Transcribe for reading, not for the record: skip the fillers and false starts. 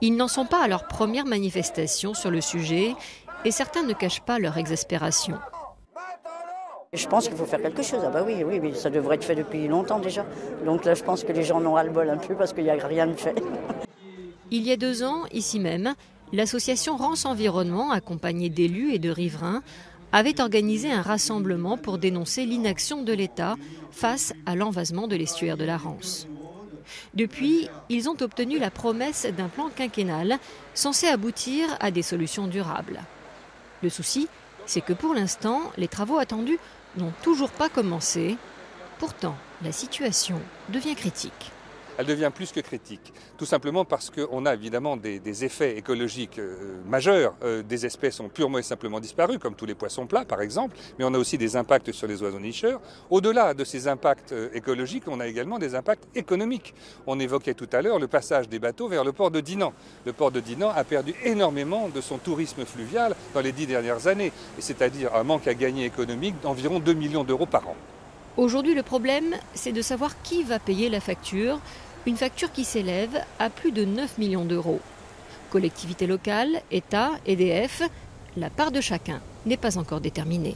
Ils n'en sont pas à leur première manifestation sur le sujet et certains ne cachent pas leur exaspération. Je pense qu'il faut faire quelque chose. Ah bah oui, oui, ça devrait être fait depuis longtemps déjà. Donc là, je pense que les gens en ont ras-le-bol un peu parce qu'il n'y a rien de fait. Il y a 2 ans, ici même, l'association Rance Environnement, accompagnée d'élus et de riverains, avait organisé un rassemblement pour dénoncer l'inaction de l'État face à l'envasement de l'estuaire de la Rance. Depuis, ils ont obtenu la promesse d'un plan quinquennal censé aboutir à des solutions durables. Le souci, c'est que pour l'instant, les travaux attendus n'ont toujours pas commencé. Pourtant, la situation devient critique. Elle devient plus que critique, tout simplement parce qu'on a évidemment des effets écologiques majeurs. Des espèces ont purement et simplement disparu, comme tous les poissons plats par exemple, mais on a aussi des impacts sur les oiseaux nicheurs. Au-delà de ces impacts écologiques, on a également des impacts économiques. On évoquait tout à l'heure le passage des bateaux vers le port de Dinan. Le port de Dinan a perdu énormément de son tourisme fluvial dans les 10 dernières années, et c'est-à-dire un manque à gagner économique d'environ 2 millions d'euros par an. Aujourd'hui, le problème, c'est de savoir qui va payer la facture. Une facture qui s'élève à plus de 9 millions d'euros. Collectivités locales, État, EDF, la part de chacun n'est pas encore déterminée.